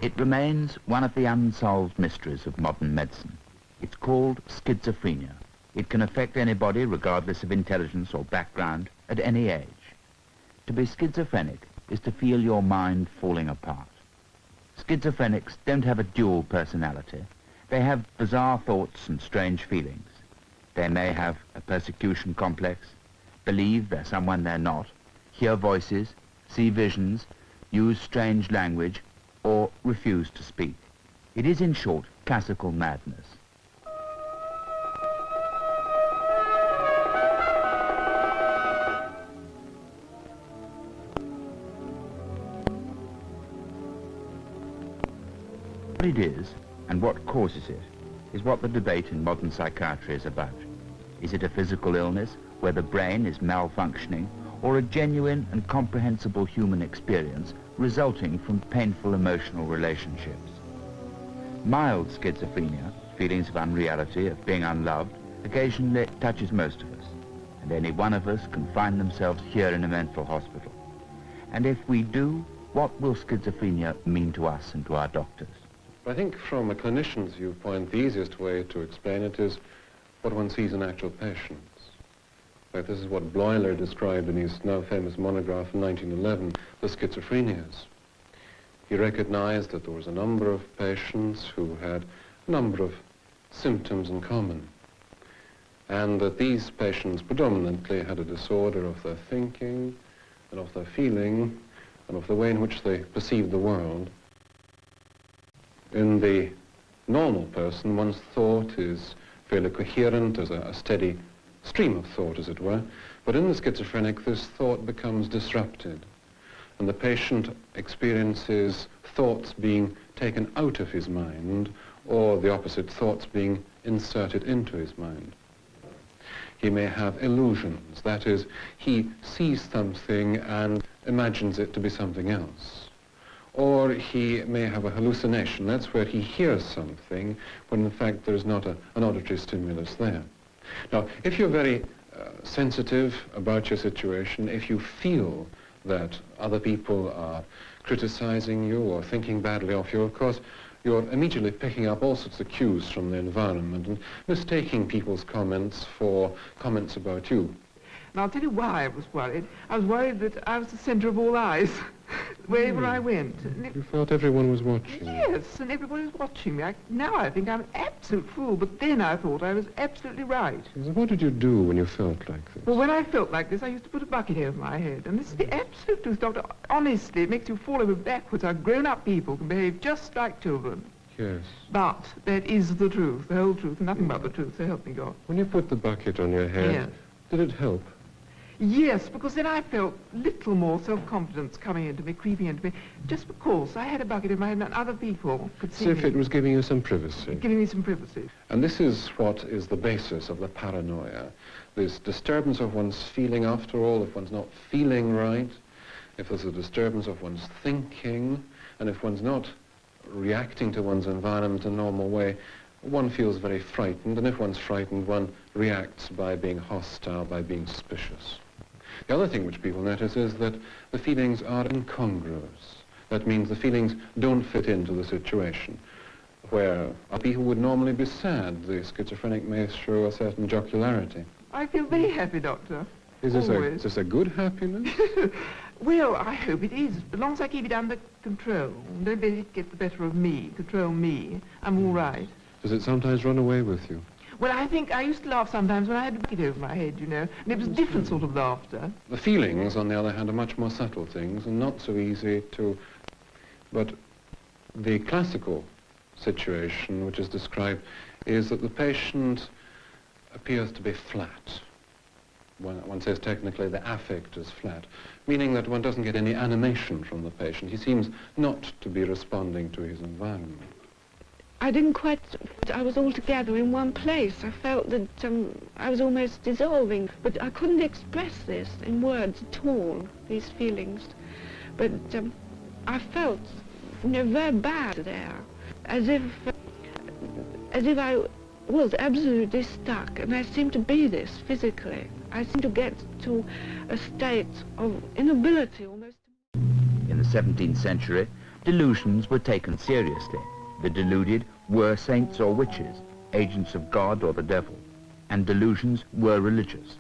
It remains one of the unsolved mysteries of modern medicine. It's called schizophrenia. It can affect anybody regardless of intelligence or background at any age. To be schizophrenic is to feel your mind falling apart. Schizophrenics don't have a dual personality. They have bizarre thoughts and strange feelings. They may have a persecution complex, believe they're someone they're not, hear voices, see visions, use strange language, or refuse to speak. It is, in short, classical madness. What it is, and what causes it, is what the debate in modern psychiatry is about. Is it a physical illness where the brain is malfunctioning, or a genuine and comprehensible human experience resulting from painful emotional relationships? Mild schizophrenia, feelings of unreality, of being unloved, occasionally touches most of us, and any one of us can find themselves here in a mental hospital. And if we do, what will schizophrenia mean to us and to our doctors? I think from a clinician's viewpoint, the easiest way to explain it is what one sees in actual patients. In fact, this is what Bloiler described in his now famous monograph in 1911, the schizophrenias. He recognized that there was a number of patients who had a number of symptoms in common, and that these patients predominantly had a disorder of their thinking and of their feeling and of the way in which they perceived the world. In the normal person, one's thought is fairly coherent, as a steady stream of thought, as it were. But in the schizophrenic, this thought becomes disrupted, and the patient experiences thoughts being taken out of his mind, or the opposite, thoughts being inserted into his mind. He may have illusions, that is, he sees something and imagines it to be something else. Or he may have a hallucination. That's where he hears something when in fact there's not an auditory stimulus there. Now, if you're very sensitive about your situation, if you feel that other people are criticizing you or thinking badly of you, of course, you're immediately picking up all sorts of cues from the environment and mistaking people's comments for comments about you. And I'll tell you why I was worried. I was worried that I was the center of all eyes, wherever I went. You felt everyone was watching? Yes, and everybody was watching me. Now I think I'm an absolute fool, but then I thought I was absolutely right. So what did you do when you felt like this? Well, when I felt like this, I used to put a bucket over my head. And this is the absolute truth, Doctor. Honestly, it makes you fall over backwards how grown-up people can behave just like children. Yes. But that is the truth, the whole truth, nothing but the truth, so help me God. When you put the bucket on your head, yes. Did it help? Yes, because then I felt little more self-confidence coming into me, creeping into me, just because I had a bucket in my head and other people could see As if me. it was giving you some privacy. Giving me some privacy. And this is what is the basis of the paranoia. This disturbance of one's feeling, after all, if one's not feeling right, if there's a disturbance of one's thinking, and if one's not reacting to one's environment in a normal way, one feels very frightened, and if one's frightened, one reacts by being hostile, by being suspicious. The other thing which people notice is that the feelings are incongruous. That means the feelings don't fit into the situation. Where people would normally be sad, the schizophrenic may show a certain jocularity. I feel very happy, Doctor. Is this a good happiness? Well, I hope it is. As long as I keep it under control, don't let it get the better of me, control me, I'm all right. Does it sometimes run away with you? Well, I think I used to laugh sometimes when I had a bucket over my head, you know, and it was a different sort of laughter. The feelings, on the other hand, are much more subtle things and not so easy to... But the classical situation, which is described, is that the patient appears to be flat. One says technically the affect is flat, meaning that one doesn't get any animation from the patient. He seems not to be responding to his environment. I didn't quite, I was altogether in one place. I felt that I was almost dissolving, but I couldn't express this in words at all, these feelings. But I felt, you know, very bad there, as if I was absolutely stuck, and I seemed to be this physically. I seemed to get to a state of inability almost. In the 17th century, delusions were taken seriously. The deluded were saints or witches, agents of God or the devil, and delusions were religious.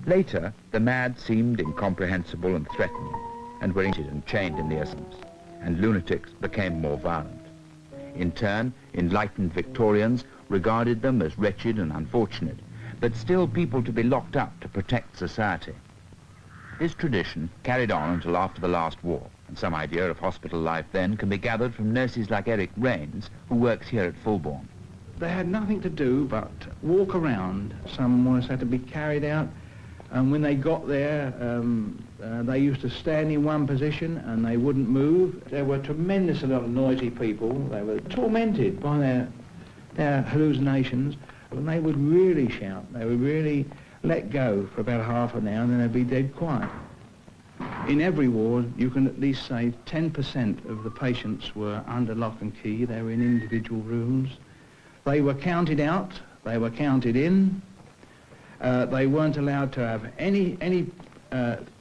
Later, the mad seemed incomprehensible and threatening, and were injured and chained in the essence, and lunatics became more violent. In turn, enlightened Victorians regarded them as wretched and unfortunate, but still people to be locked up to protect society. This tradition carried on until after the last war, and some idea of hospital life then can be gathered from nurses like Eric Rains, who works here at Fulbourn. They had nothing to do but walk around. Some was had to be carried out, and when they got there, they used to stand in one position and they wouldn't move. There were tremendous lot of noisy people. They were tormented by their hallucinations, and they would really shout. They would really let go for about half an hour, and then they'd be dead quiet. In every ward, you can at least say 10% of the patients were under lock and key. They were in individual rooms. They were counted out. They were counted in. They weren't allowed to have any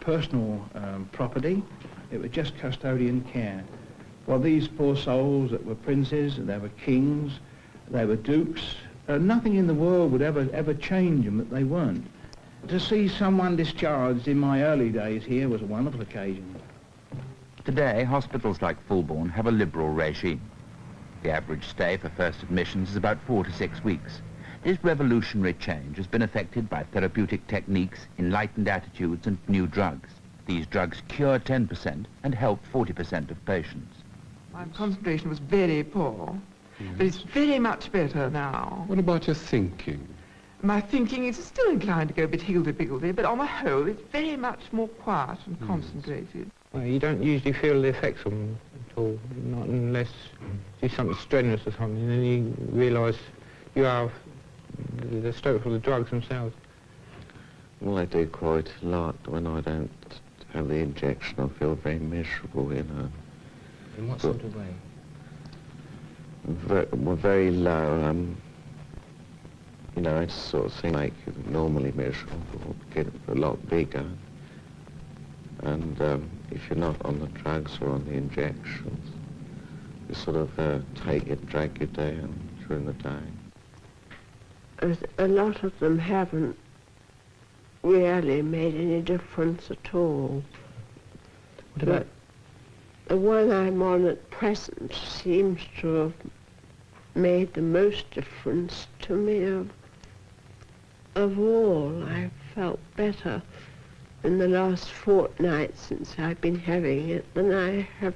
personal property. It was just custodian care. Well, these poor souls that were princes, they were kings, they were dukes, nothing in the world would ever change them that they weren't. To see someone discharged in my early days here was a wonderful occasion. Today, hospitals like Fulbourn have a liberal regime. The average stay for first admissions is about 4 to 6 weeks. This revolutionary change has been effected by therapeutic techniques, enlightened attitudes and new drugs. These drugs cure 10% and help 40% of patients. My concentration was very poor, but it's very much better now. What about your thinking? My thinking is still inclined to go a bit higgledy-piggledy, but on the whole it's very much more quiet and concentrated. Well, you don't usually feel the effects of them at all, not unless you do something strenuous or something, and then you realise you have the stroke for the drugs themselves. Well, I do quite a lot. When I don't have the injection, I feel very miserable, you know. In what sort of way? Very low. You know, I just sort of seem like normally miserable, but get a lot bigger. And if you're not on the drugs or on the injections, you sort of drag you down during the day. A lot of them haven't really made any difference at all. But the one I'm on at present seems to have made the most difference to me of all. I've felt better in the last fortnight since I've been having it than I have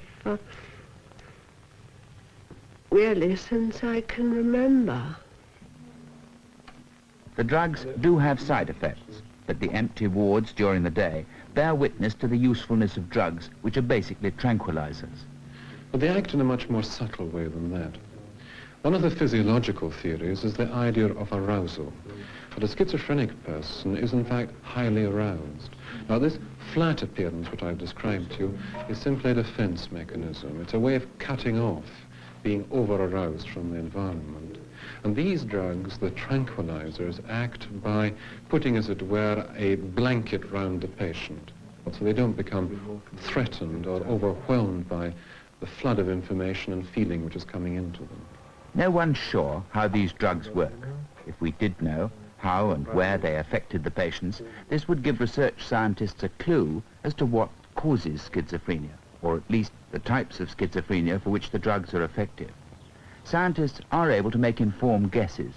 really since I can remember. The drugs do have side effects, but the empty wards during the day bear witness to the usefulness of drugs, which are basically tranquilizers. But they act in a much more subtle way than that. One of the physiological theories is the idea of arousal. But a schizophrenic person is in fact highly aroused. Now this flat appearance, which I've described to you, is simply a defense mechanism. It's a way of cutting off being over-aroused from the environment. And these drugs, the tranquilizers, act by putting, as it were, a blanket round the patient, so they don't become threatened or overwhelmed by the flood of information and feeling which is coming into them. No one's sure how these drugs work. If we did know how and where they affected the patients, this would give research scientists a clue as to what causes schizophrenia, or at least the types of schizophrenia for which the drugs are effective. Scientists are able to make informed guesses.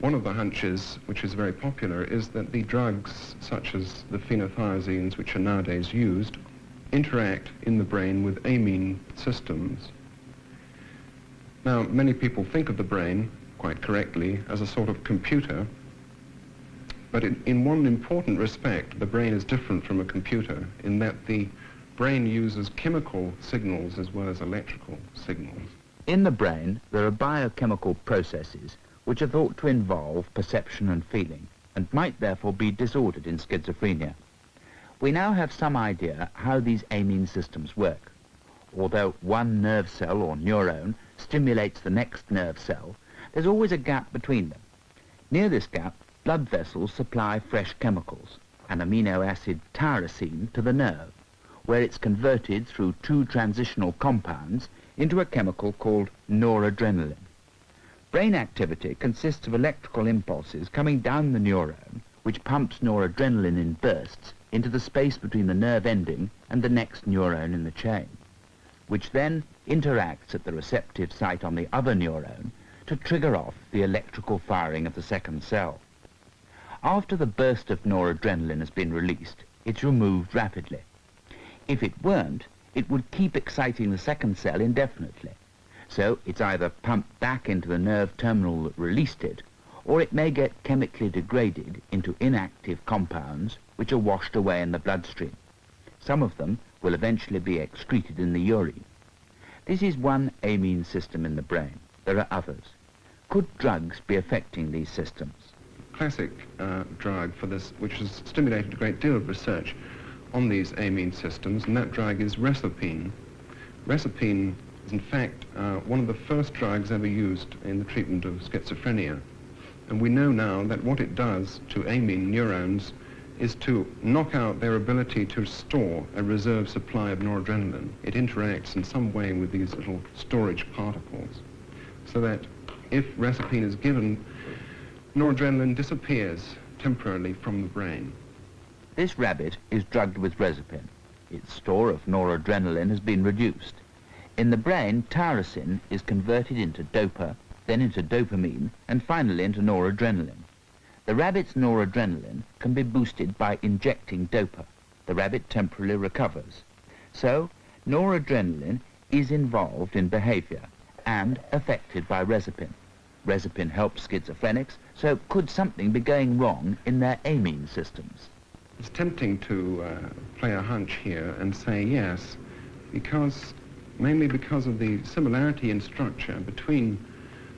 One of the hunches, which is very popular, is that the drugs, such as the phenothiazines, which are nowadays used, interact in the brain with amine systems. Now, many people think of the brain, quite correctly, as a sort of computer, but in one important respect, the brain is different from a computer in that the brain uses chemical signals as well as electrical signals. In the brain, there are biochemical processes which are thought to involve perception and feeling, and might therefore be disordered in schizophrenia. We now have some idea how these amine systems work. Although one nerve cell or neuron stimulates the next nerve cell, there's always a gap between them. Near this gap, blood vessels supply fresh chemicals. an amino acid tyrosine to the nerve, where it's converted through two transitional compounds into a chemical called noradrenaline. Brain activity consists of electrical impulses coming down the neuron, which pumps noradrenaline in bursts into the space between the nerve ending and the next neuron in the chain, which then interacts at the receptive site on the other neuron to trigger off the electrical firing of the second cell. After the burst of noradrenaline has been released, it's removed rapidly. If it weren't, it would keep exciting the second cell indefinitely. So it's either pumped back into the nerve terminal that released it, or it may get chemically degraded into inactive compounds which are washed away in the bloodstream. Some of them will eventually be excreted in the urine. This is one amine system in the brain. There are others. Could drugs be affecting these systems? Classic drug for this, which has stimulated a great deal of research on these amine systems, and that drug is racipine. Racipine is in fact one of the first drugs ever used in the treatment of schizophrenia. And we know now that what it does to amine neurons is to knock out their ability to store a reserve supply of noradrenaline. It interacts in some way with these little storage particles, so that if racipine is given, noradrenaline disappears temporarily from the brain. This rabbit is drugged with racipine. Its store of noradrenaline has been reduced. In the brain, tyrosine is converted into dopa, then into dopamine, and finally into noradrenaline. The rabbit's noradrenaline can be boosted by injecting dopa. The rabbit temporarily recovers. So, noradrenaline is involved in behavior and affected by racipine. Racipine helps schizophrenics, so could something be going wrong in their amine systems? It's tempting to play a hunch here and say yes, mainly because of the similarity in structure between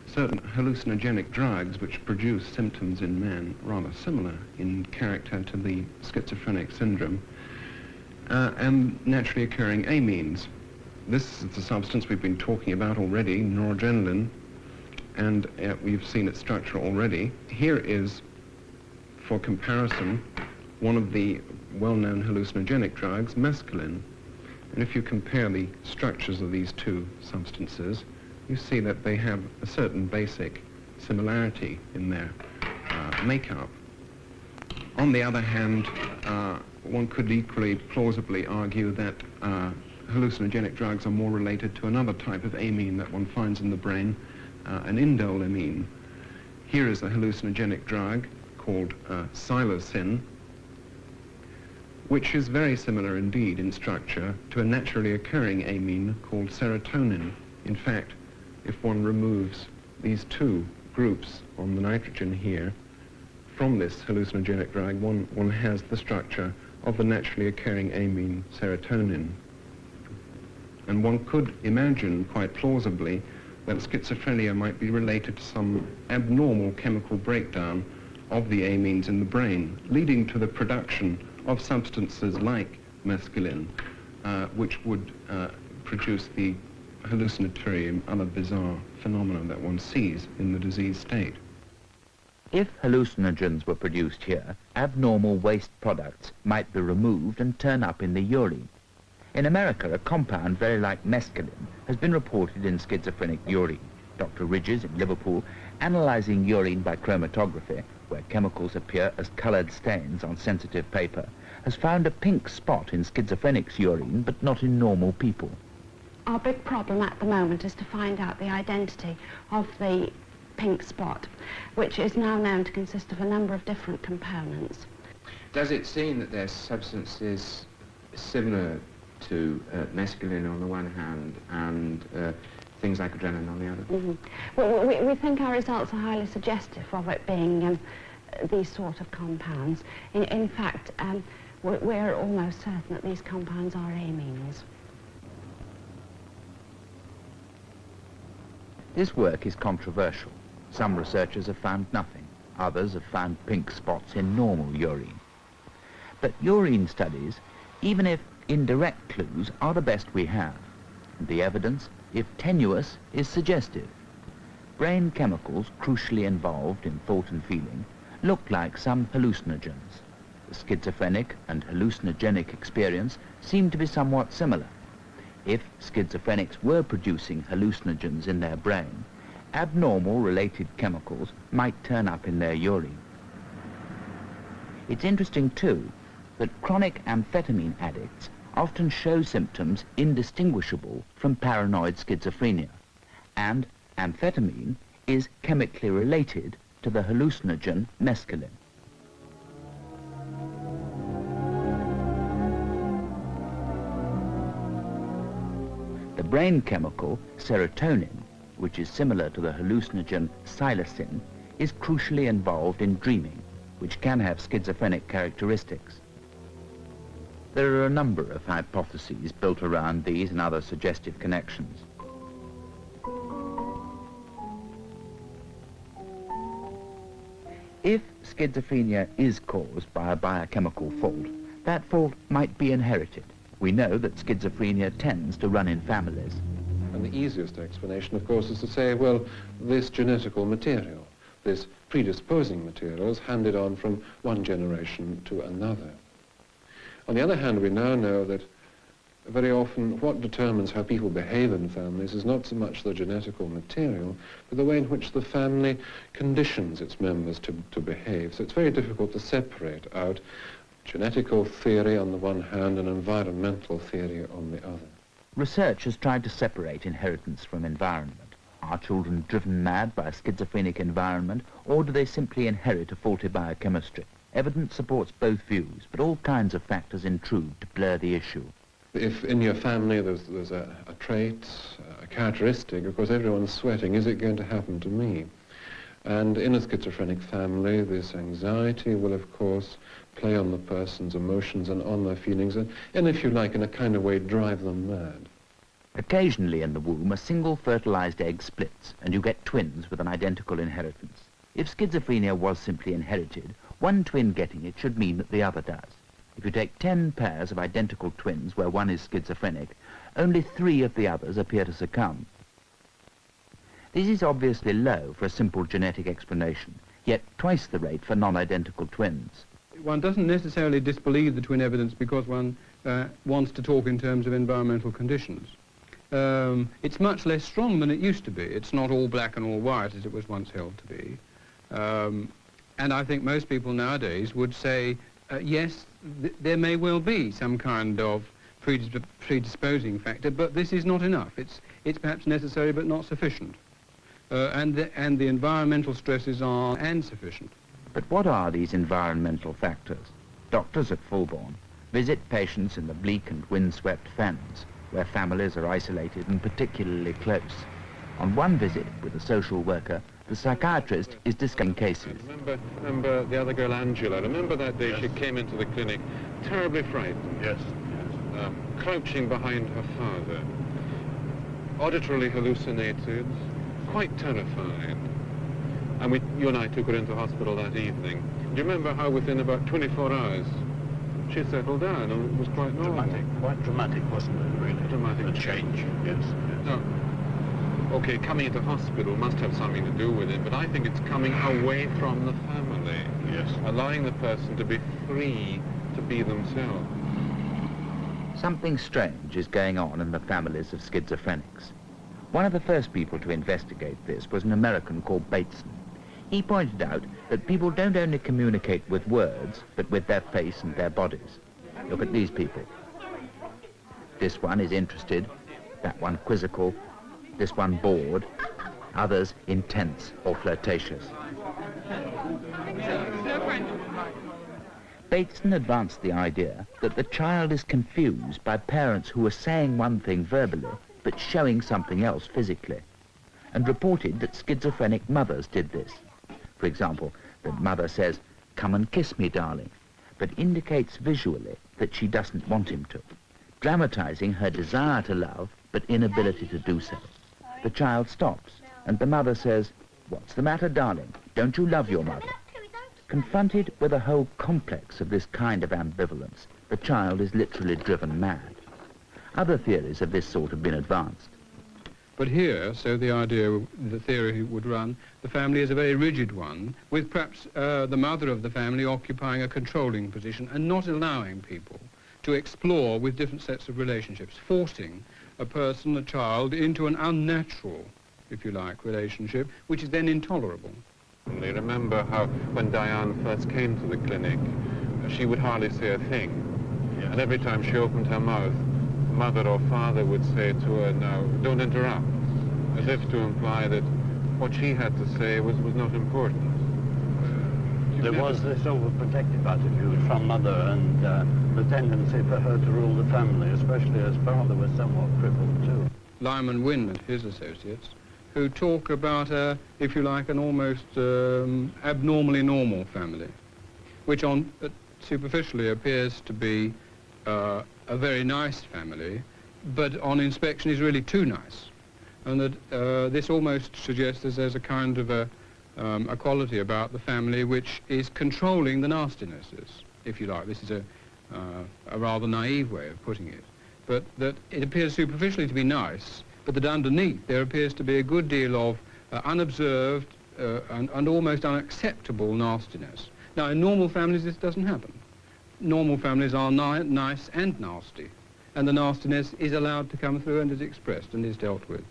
certain hallucinogenic drugs which produce symptoms in men rather similar in character to the schizophrenic syndrome, and naturally occurring amines. This is the substance we've been talking about already, noradrenaline, and we've seen its structure already. Here is, for comparison, one of the well-known hallucinogenic drugs, mescaline. And if you compare the structures of these two substances, you see that they have a certain basic similarity in their makeup. On the other hand, one could equally plausibly argue that hallucinogenic drugs are more related to another type of amine that one finds in the brain, an indolamine. Here is a hallucinogenic drug called psilocin, which is very similar indeed in structure to a naturally occurring amine called serotonin. In fact, if one removes these two groups on the nitrogen here from this hallucinogenic drug, one has the structure of the naturally occurring amine serotonin. And one could imagine quite plausibly that schizophrenia might be related to some abnormal chemical breakdown of the amines in the brain, leading to the production of substances like mescaline, which would produce the hallucinatory and other bizarre phenomena that one sees in the diseased state. If hallucinogens were produced here, abnormal waste products might be removed and turn up in the urine. In America, a compound very like mescaline has been reported in schizophrenic urine. Dr. Ridges in Liverpool, analysing urine by chromatography, where chemicals appear as coloured stains on sensitive paper, has found a pink spot in schizophrenics' urine, but not in normal people. Our big problem at the moment is to find out the identity of the pink spot, which is now known to consist of a number of different components. Does it seem that there's substances similar to mescaline on the one hand and things like adrenaline on the other? Mm-hmm. Well, we think our results are highly suggestive of it being these sort of compounds. In fact, we're almost certain that these compounds are amines. This work is controversial. Some researchers have found nothing. Others have found pink spots in normal urine. But urine studies, even if indirect clues, are the best we have. And the evidence, if tenuous, is suggestive. Brain chemicals crucially involved in thought and feeling look like some hallucinogens. The schizophrenic and hallucinogenic experience seem to be somewhat similar. If schizophrenics were producing hallucinogens in their brain, abnormal related chemicals might turn up in their urine. It's interesting too that chronic amphetamine addicts often show symptoms indistinguishable from paranoid schizophrenia, and amphetamine is chemically related to the hallucinogen mescaline. The brain chemical serotonin, which is similar to the hallucinogen psilocin, is crucially involved in dreaming, which can have schizophrenic characteristics. There are a number of hypotheses built around these and other suggestive connections. If schizophrenia is caused by a biochemical fault, that fault might be inherited. We know that schizophrenia tends to run in families. And the easiest explanation, of course, is to say, well, this genetical material, this predisposing material, is handed on from one generation to another. On the other hand, we now know that very often what determines how people behave in families is not so much the genetical material, but the way in which the family conditions its members to behave. So it's very difficult to separate out genetical theory on the one hand and environmental theory on the other. Research has tried to separate inheritance from environment. Are children driven mad by a schizophrenic environment, or do they simply inherit a faulty biochemistry? Evidence supports both views, but all kinds of factors intrude to blur the issue. If in your family there's a trait, a characteristic, of course everyone's sweating, is it going to happen to me? And in a schizophrenic family, this anxiety will, of course, play on the person's emotions and on their feelings, and if you like, in a kind of way, drive them mad. Occasionally in the womb, a single fertilized egg splits, and you get twins with an identical inheritance. If schizophrenia was simply inherited, one twin getting it should mean that the other does. If you take 10 pairs of identical twins where one is schizophrenic, only 3 of the others appear to succumb. This is obviously low for a simple genetic explanation, yet twice the rate for non-identical twins. One doesn't necessarily disbelieve the twin evidence because one wants to talk in terms of environmental conditions. It's much less strong than it used to be. It's not all black and all white as it was once held to be. And I think most people nowadays would say, yes, there may well be some kind of predisposing factor, but this is not enough. It's perhaps necessary but not sufficient. And the environmental stresses are insufficient. But what are these environmental factors? Doctors at Fulbourn visit patients in the bleak and windswept fens, where families are isolated and particularly close. On one visit with a social worker, the psychiatrist is discussing cases. Remember the other girl, Angela? Remember that day she came into the clinic, terribly frightened? Yes. Crouching behind her father, auditorily hallucinated, quite terrified. And you and I took her into hospital that evening. Do you remember how within about 24 hours she settled down and it was quite normal? Quite dramatic, wasn't it, really? Dramatic. A change, yes. No. Okay, coming into hospital must have something to do with it, but I think it's coming away from the family. Yes. Allowing the person to be free to be themselves. Something strange is going on in the families of schizophrenics. One of the first people to investigate this was an American called Bateson. He pointed out that people don't only communicate with words, but with their face and their bodies. Look at these people. This one is interested, that one quizzical, this one bored, others intense or flirtatious. Bateson advanced the idea that the child is confused by parents who are saying one thing verbally but showing something else physically, and reported that schizophrenic mothers did this. For example, the mother says, "Come and kiss me, darling," but indicates visually that she doesn't want him to, dramatizing her desire to love but inability to do so. The child stops, and the mother says, "What's the matter, darling? Don't you love your mother?" Confronted with a whole complex of this kind of ambivalence, the child is literally driven mad. Other theories of this sort have been advanced. But here, so the idea, the theory would run, the family is a very rigid one, with perhaps the mother of the family occupying a controlling position and not allowing people to explore with different sets of relationships, forcing a person, a child, into an unnatural, if you like, relationship, which is then intolerable. I remember how when Diane first came to the clinic, she would hardly say a thing. Yes. And every time she opened her mouth, mother or father would say to her, "Now, don't interrupt," as if to imply that what she had to say was not important. There was this overprotective attitude from mother and the tendency for her to rule the family, especially as father was somewhat crippled too. Lyman Wynne and his associates, who talk about, if you like, an almost abnormally normal family, which superficially appears to be a very nice family, but on inspection is really too nice. And that this almost suggests that there's a kind of a quality about the family which is controlling the nastinesses, if you like. This is a rather naive way of putting it. But that it appears superficially to be nice, but that underneath there appears to be a good deal of unobserved and almost unacceptable nastiness. Now, in normal families, this doesn't happen. Normal families are nice and nasty, and the nastiness is allowed to come through and is expressed and is dealt with.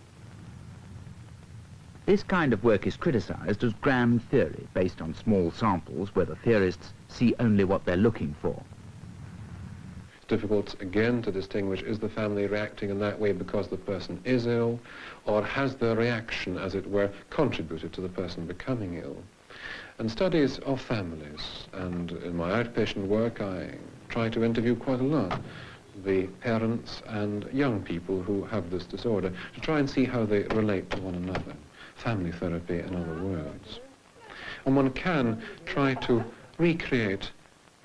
This kind of work is criticized as grand theory, based on small samples where the theorists see only what they're looking for. It's difficult, again, to distinguish, is the family reacting in that way because the person is ill, or has the reaction, as it were, contributed to the person becoming ill? And studies of families, and in my outpatient work I try to interview quite a lot the parents and young people who have this disorder, to try and see how they relate to one another. Family therapy, in other words. And one can try to recreate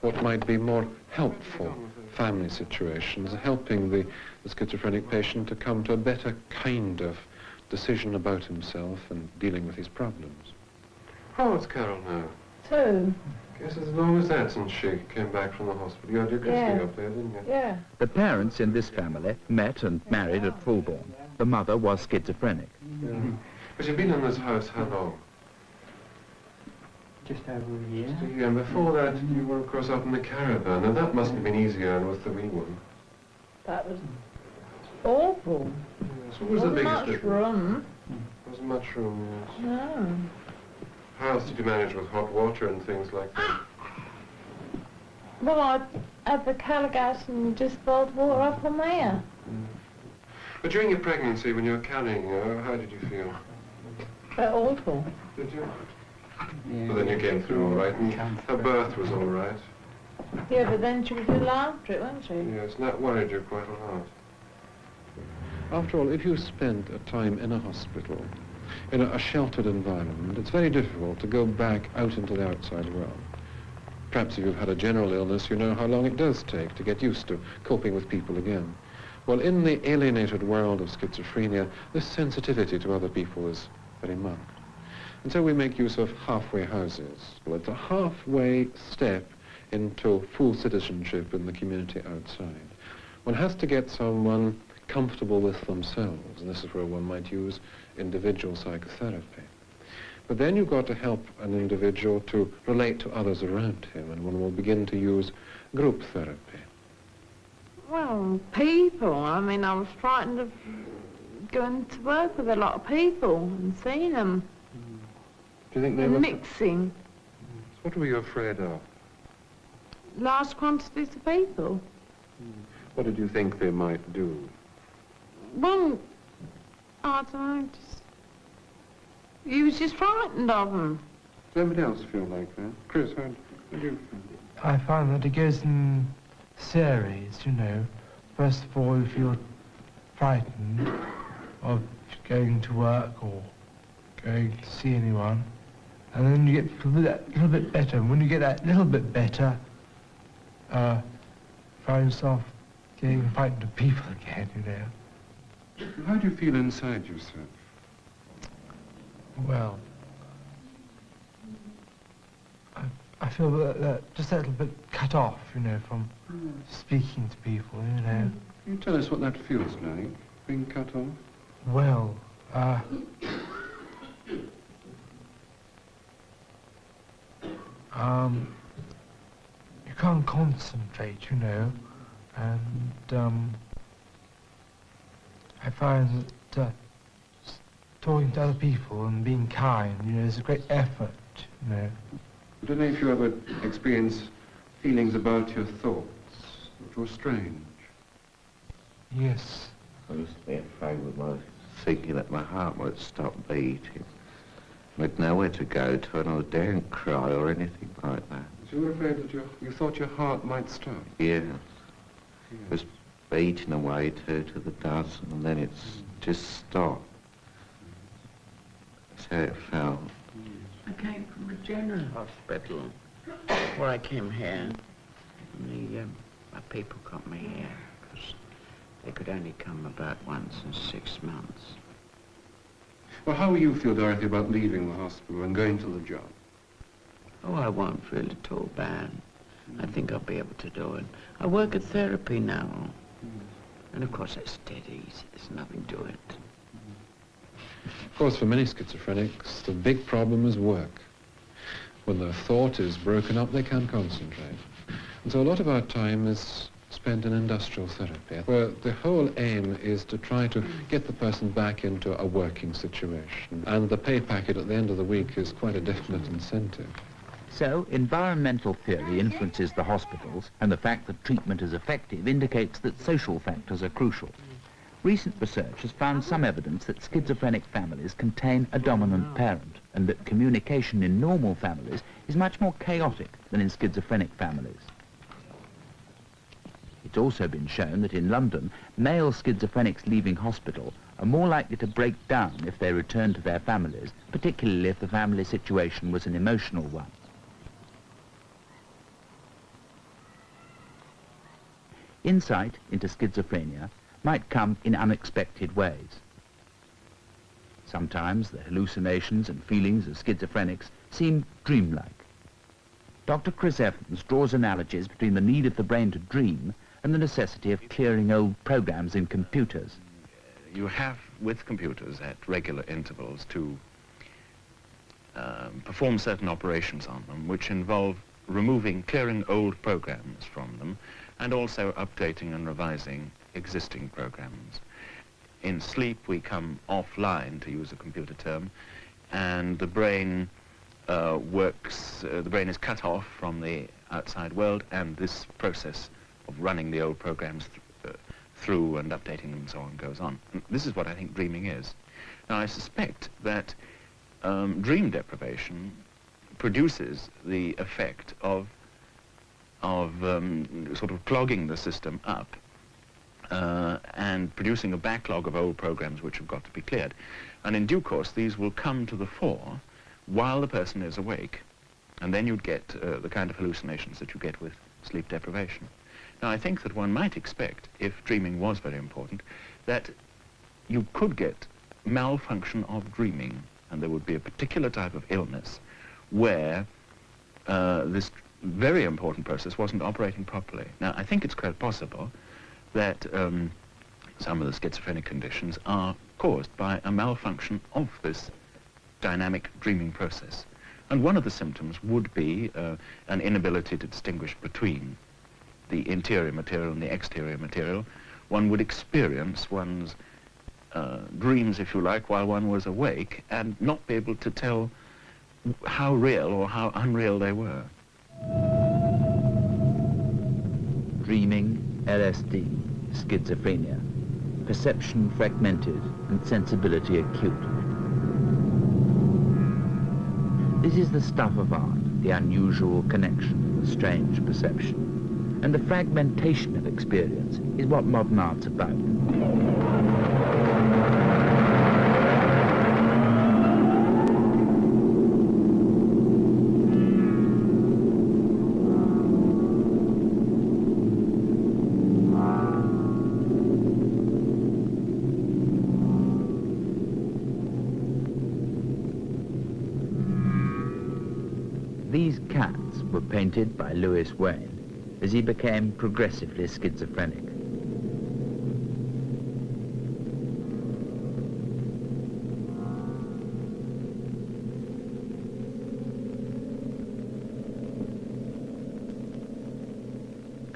what might be more helpful family situations, helping the schizophrenic patient to come to a better kind of decision about himself and dealing with his problems. How old's Carol now? 2. Guess as long as that since she came back from the hospital. You had your christening up there, didn't you? Yeah. The parents in this family met and married at Fulbourn. The mother was schizophrenic. But you've been in this house how long? Just over a year. Just a year. And before that, you were, of course, up in the caravan. Now, that must have been easier with the wee one. That was awful. Yes. What was the biggest much difference? room. Wasn't much room, yes. No. How else did you manage with hot water and things like that? Well, I had the calagas and just boiled water up on there. But during your pregnancy, when you were carrying her, how did you feel? Awful. Did you? Yeah. But then you came through all right, and her birth was all right. Yeah, but then she was ill after it, wasn't she? Yes, and that worried you quite a lot. After all, if you spend a time in a hospital, in a sheltered environment, it's very difficult to go back out into the outside world. Perhaps if you've had a general illness, you know how long it does take to get used to coping with people again. Well, in the alienated world of schizophrenia, this sensitivity to other people is very marked. And so we make use of halfway houses. Well, it's a halfway step into full citizenship in the community outside. One has to get someone comfortable with themselves, and this is where one might use individual psychotherapy. But then you've got to help an individual to relate to others around him, and one will begin to use group therapy. Well, people. I mean, I was frightened of going to work with a lot of people and seeing them. Do you think they And were... mixing What were you afraid of? large quantities of people. What did you think they might do? Well, I don't know, you was just frightened of them. Does anybody else feel like that? Chris, how do you feel? I find that it goes in series, you know. First of all, you feel frightened of going to work or going to see anyone. And then you get a little bit better. And when you get that little bit better, find yourself getting frightened of people again, you know. How do you feel inside yourself? Well, I feel that just a little bit cut off, you know, from speaking to people, you know. Can you tell us what that feels like, being cut off? Well, You can't concentrate, you know, and I find that talking to other people and being kind, you know, is a great effort, you know. I don't know if you ever experience feelings about your thoughts which were strange. Yes. I used to be afraid with my thinking that my heart might stop beating. I'd nowhere to go to, and I daren't cry or anything like that. So you were afraid that you thought your heart might stop? Yes. It was beating away to the dozen, and then it's just stopped. That's how it felt. I came from a general hospital where I came here. And my people got me here because they could only come about once in 6 months. Well, how will you feel, Dorothy, about leaving the hospital and going to the job? Oh, I won't feel at all bad. I think I'll be able to do it. I work at therapy now. And of course it's dead easy. There's nothing to it. Of course, for many schizophrenics, the big problem is work. When their thought is broken up, they can't concentrate. And so a lot of our time is spent in industrial therapy, where the whole aim is to try to get the person back into a working situation. And the pay packet at the end of the week is quite a definite incentive. So, environmental theory influences the hospitals, and the fact that treatment is effective indicates that social factors are crucial. Recent research has found some evidence that schizophrenic families contain a dominant parent, and that communication in normal families is much more chaotic than in schizophrenic families. It's also been shown that in London, male schizophrenics leaving hospital are more likely to break down if they return to their families, particularly if the family situation was an emotional one. Insight into schizophrenia might come in unexpected ways. Sometimes the hallucinations and feelings of schizophrenics seem dreamlike. Dr. Chris Evans draws analogies between the need of the brain to dream and the necessity of clearing old programs in computers. You have, with computers at regular intervals, to perform certain operations on them which involve clearing old programs from them, and also updating and revising existing programs. In sleep, we come offline, to use a computer term, and the brain the brain is cut off from the outside world, and this process of running the old programs through and updating them and so on goes on. And this is what I think dreaming is. Now, I suspect that dream deprivation produces the effect of sort of clogging the system up and producing a backlog of old programs which have got to be cleared. And in due course, these will come to the fore while the person is awake, and then you'd get the kind of hallucinations that you get with sleep deprivation. Now, I think that one might expect, if dreaming was very important, that you could get malfunction of dreaming, and there would be a particular type of illness where this very important process wasn't operating properly. Now, I think it's quite possible that some of the schizophrenic conditions are caused by a malfunction of this dynamic dreaming process. And one of the symptoms would be an inability to distinguish between the interior material and the exterior material. One would experience one's dreams, if you like, while one was awake, and not be able to tell how real or how unreal they were. Dreaming, LSD, schizophrenia, perception fragmented and sensibility acute. This is the stuff of art, the unusual connection, the strange perception. And the fragmentation of experience is what modern art's about. These cats were painted by Lewis Wayne as he became progressively schizophrenic.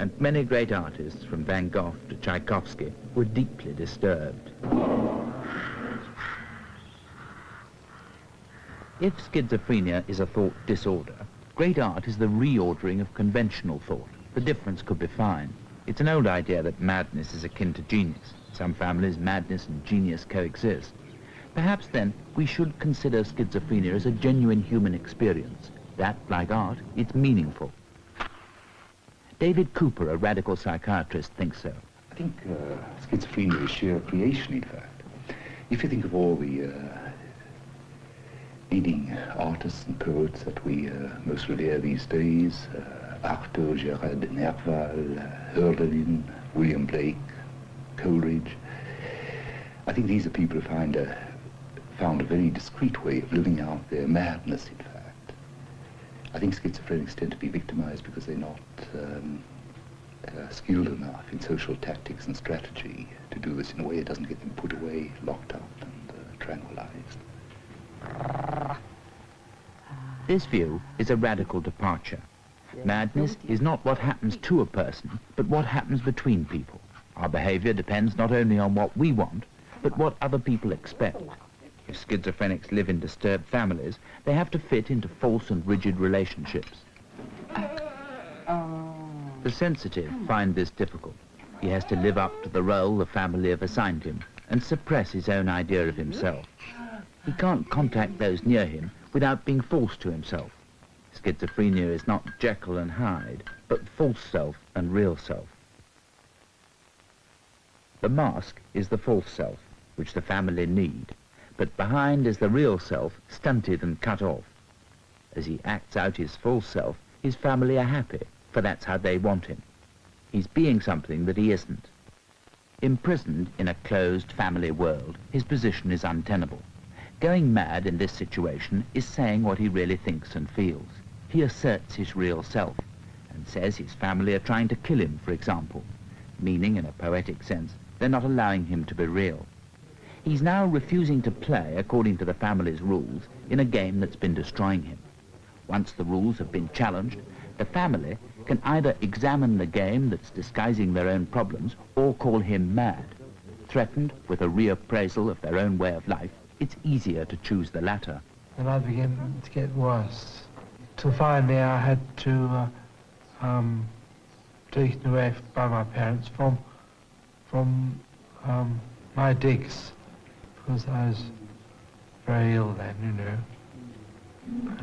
and many great artists, from Van Gogh to Tchaikovsky, were deeply disturbed. If schizophrenia is a thought disorder, great art is the reordering of conventional thought. The difference could be fine. It's an old idea that madness is akin to genius. In some families, madness and genius coexist. Perhaps then we should consider schizophrenia as a genuine human experience. That, like art, it's meaningful. David Cooper, a radical psychiatrist, thinks so. I think schizophrenia is sheer creation, in fact. If you think of all the leading artists and poets that we most revere these days, Arthur, Gerard, Nerval, Hölderlin, William Blake, Coleridge, I think these are people who found a very discreet way of living out their madness, in fact. I think schizophrenics tend to be victimized because they're not skilled enough in social tactics and strategy to do this in a way that doesn't get them put away, locked up, and tranquilized. This view is a radical departure. Madness is not what happens to a person, but what happens between people. Our behavior depends not only on what we want, but what other people expect. If schizophrenics live in disturbed families, they have to fit into false and rigid relationships. The sensitive find this difficult. He has to live up to the role the family have assigned him and suppress his own idea of himself. He can't contact those near him without being false to himself. Schizophrenia is not Jekyll and Hyde, but false self and real self. The mask is the false self, which the family need, but behind is the real self, stunted and cut off. As he acts out his false self, his family are happy, for that's how they want him. He's being something that he isn't. Imprisoned in a closed family world, his position is untenable. Going mad in this situation is saying what he really thinks and feels. He asserts his real self and says his family are trying to kill him, for example, meaning in a poetic sense they're not allowing him to be real. He's now refusing to play according to the family's rules in a game that's been destroying him. Once the rules have been challenged, the family can either examine the game that's disguising their own problems or call him mad. Threatened with a reappraisal of their own way of life, it's easier to choose the latter. And I began to get worse. Till finally I had to taken away by my parents from my digs, because I was very ill then, you know.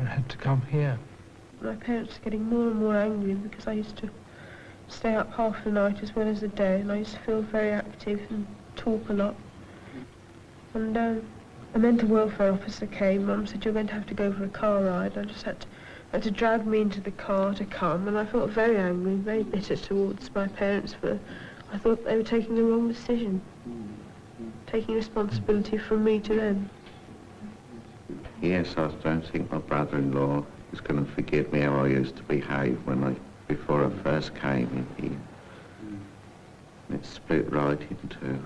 I had to come here. My parents are getting more and more angry because I used to stay up half the night as well as the day, and I used to feel very active and talk a lot. And a mental welfare officer came. Mum said, "You're going to have to go for a car ride." I just had to drag me into the car to come, and I felt very angry, very bitter towards my parents, for I thought they were taking the wrong decision, taking responsibility from me to them. Yes, I don't think my brother-in-law is going to forgive me how I used to behave before I first came in here. It's split right in two.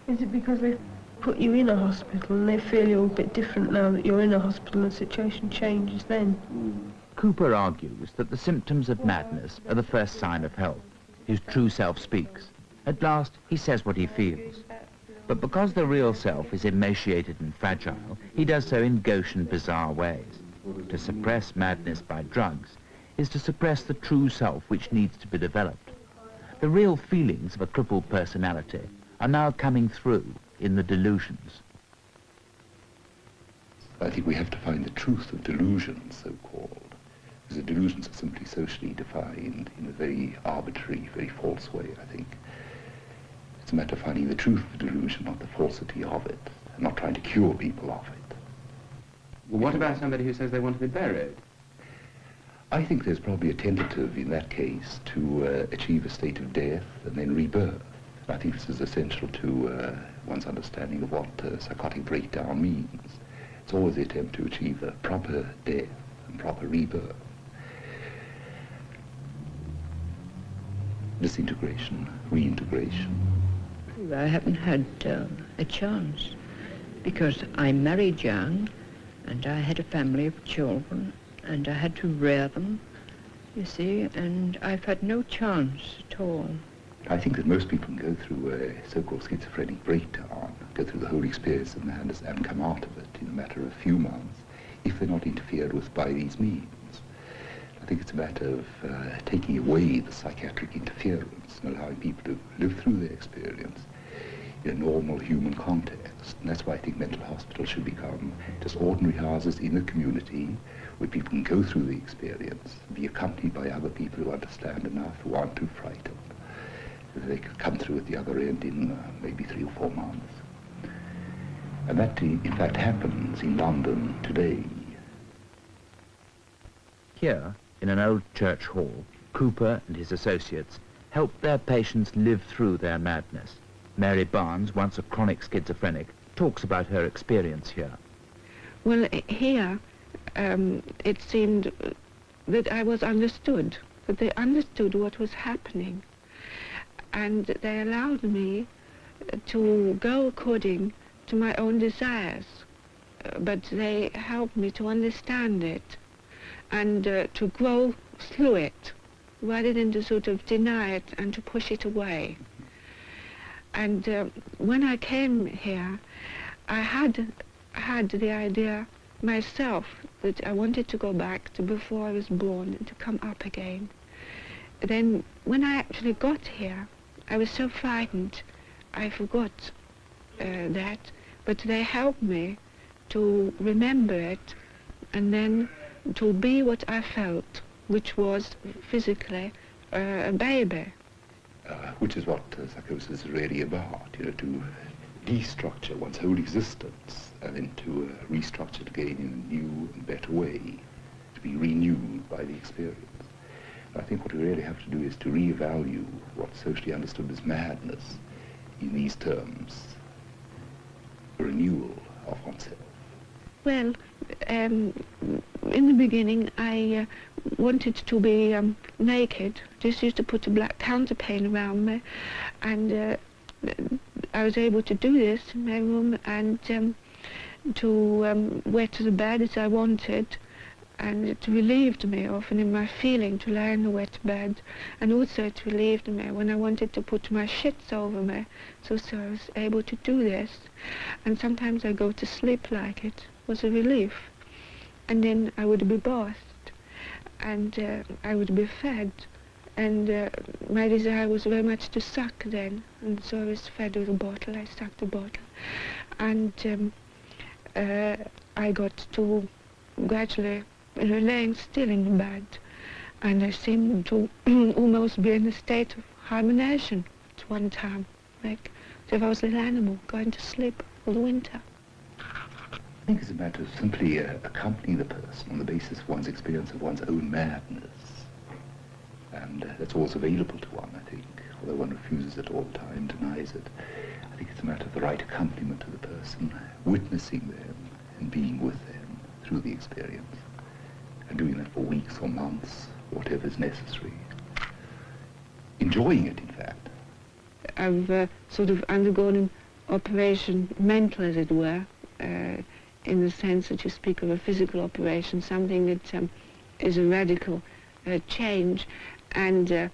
Is it because they put you in a hospital and they feel you're a bit different now that you're in a hospital and the situation changes then? Cooper argues that the symptoms of madness are the first sign of health. His true self speaks. At last, he says what he feels. But because the real self is emaciated and fragile, he does so in gauche and bizarre ways. To suppress madness by drugs is to suppress the true self which needs to be developed. The real feelings of a crippled personality are now coming through in the delusions. I think we have to find the truth of delusions, so-called, because the delusions are simply socially defined in a very arbitrary, very false way, I think. It's a matter of finding the truth of the delusion, not the falsity of it, and not trying to cure people of it. Well, what about somebody who says they want to be buried? I think there's probably a tentative in that case to achieve a state of death and then rebirth. I think this is essential to one's understanding of what psychotic breakdown means. It's always the attempt to achieve a proper death and proper rebirth. Disintegration, reintegration. I haven't had a chance because I married young and I had a family of children and I had to rear them, you see, and I've had no chance at all. I think that most people can go through a so-called schizophrenic breakdown, go through the whole experience of madness and come out of it in a matter of a few months if they're not interfered with by these means. I think it's a matter of taking away the psychiatric interference and allowing people to live through their experience in a normal human context. And that's why I think mental hospitals should become just ordinary houses in the community where people can go through the experience, be accompanied by other people who understand enough, who aren't too frightened. They could come through at the other end in maybe 3 or 4 months. And that, in fact, happens in London today. Here, in an old church hall, Cooper and his associates help their patients live through their madness. Mary Barnes, once a chronic schizophrenic, talks about her experience here. Well, here, it seemed that I was understood, that they understood what was happening. And they allowed me to go according to my own desires, but they helped me to understand it and to grow through it, rather than to sort of deny it and to push it away. And when I came here, I had the idea myself that I wanted to go back to before I was born and to come up again. Then when I actually got here, I was so frightened, I forgot that, but they helped me to remember it and then to be what I felt, which was physically a baby. Which is what psychosis is really about, you know, to destructure one's whole existence and then to restructure it again in a new and better way, to be renewed by the experience. I think what we really have to do is to revalue what's socially understood as madness in these terms, a renewal of oneself. Well, in the beginning I wanted to be naked. Just used to put a black counterpane around me, and I was able to do this in my room and to wet the bed as I wanted. And it relieved me often in my feeling to lie in the wet bed, and also it relieved me when I wanted to put my sheets over me, so I was able to do this. And sometimes I go to sleep like it was a relief, and then I would be bathed, and I would be fed, and my desire was very much to suck then, and so I was fed with a bottle. I sucked a bottle, and I got to gradually laying still in the bed, and I seemed to almost be in a state of hibernation at one time, like as if I was a little animal going to sleep for the winter. I think it's a matter of simply accompanying the person on the basis of one's experience of one's own madness. And that's always available to one, I think, although one refuses it all the time, denies it. I think it's a matter of the right accompaniment to the person, witnessing them and being with them through the experience, and doing that for weeks or months, whatever is necessary. Enjoying it, in fact. I've sort of undergone an operation, mental as it were, in the sense that you speak of a physical operation, something that is a radical change, and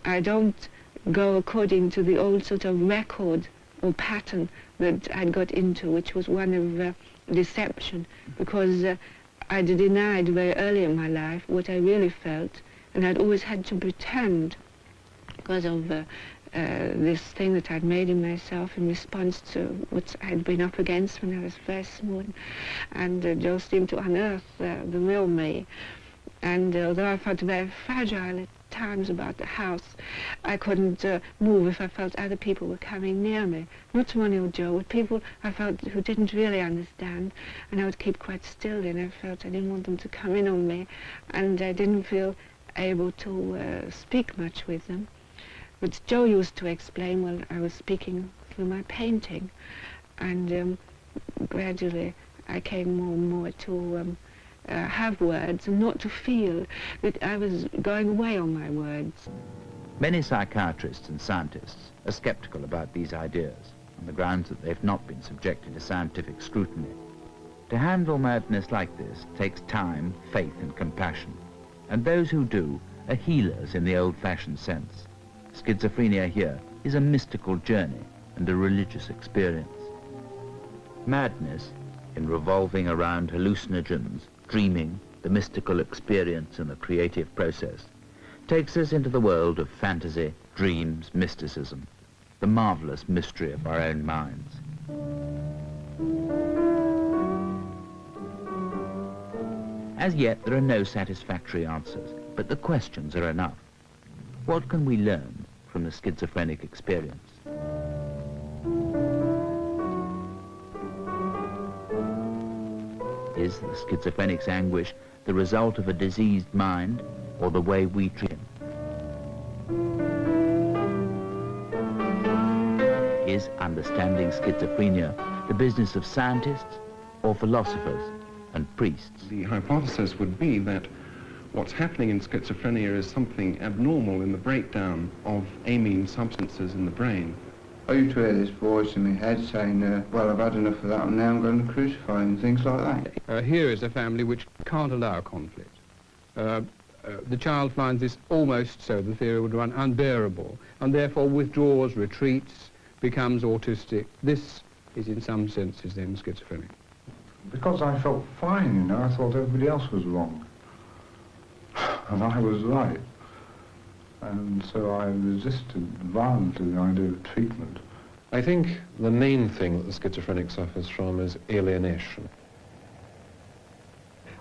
I don't go according to the old sort of record or pattern that I'd got into, which was one of deception, because I'd denied very early in my life what I really felt, and I'd always had to pretend because of this thing that I'd made in myself in response to what I'd been up against when I was very small, and just seemed to unearth the real me. And although I felt very fragile at times about the house, I couldn't move if I felt other people were coming near me. Not Ronnie or Joe, but people I felt who didn't really understand, and I would keep quite still, and I felt I didn't want them to come in on me, and I didn't feel able to speak much with them. But Joe used to explain, well, I was speaking through my painting, and gradually I came more and more to have words and not to feel that I was going away on my words. Many psychiatrists and scientists are skeptical about these ideas on the grounds that they've not been subjected to scientific scrutiny. To handle madness like this takes time, faith and compassion. and those who do are healers in the old-fashioned sense. Schizophrenia here is a mystical journey and a religious experience. Madness, in revolving around hallucinogens, dreaming, the mystical experience and the creative process, takes us into the world of fantasy, dreams, mysticism, the marvelous mystery of our own minds. As yet, there are no satisfactory answers, but the questions are enough. What can we learn from the schizophrenic experience? Is the schizophrenic's anguish the result of a diseased mind or the way we treat him? Is understanding schizophrenia the business of scientists or philosophers and priests? The hypothesis would be that what's happening in schizophrenia is something abnormal in the breakdown of amine substances in the brain. I used to hear this voice in my head saying, well, I've had enough of that and now I'm going to crucify and things like that. Here is a family which can't allow conflict. The child finds this almost, so the theory would run, unbearable, and therefore withdraws, retreats, becomes autistic. This is in some senses then schizophrenic. Because I felt fine, you know, I thought everybody else was wrong. And I was right. And so I resisted violently the idea of treatment. I think the main thing that the schizophrenic suffers from is alienation.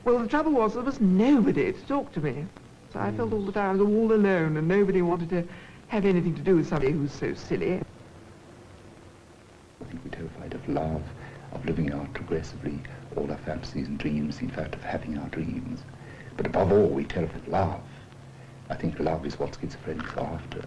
Well, the trouble was there was nobody to talk to me. So I felt all the time I was all alone and nobody wanted to have anything to do with somebody who's so silly. I think we're terrified of love, of living out progressively all our fantasies and dreams, in fact, of having our dreams. But above all, we're terrified of love. I think love is what schizophrenics are after.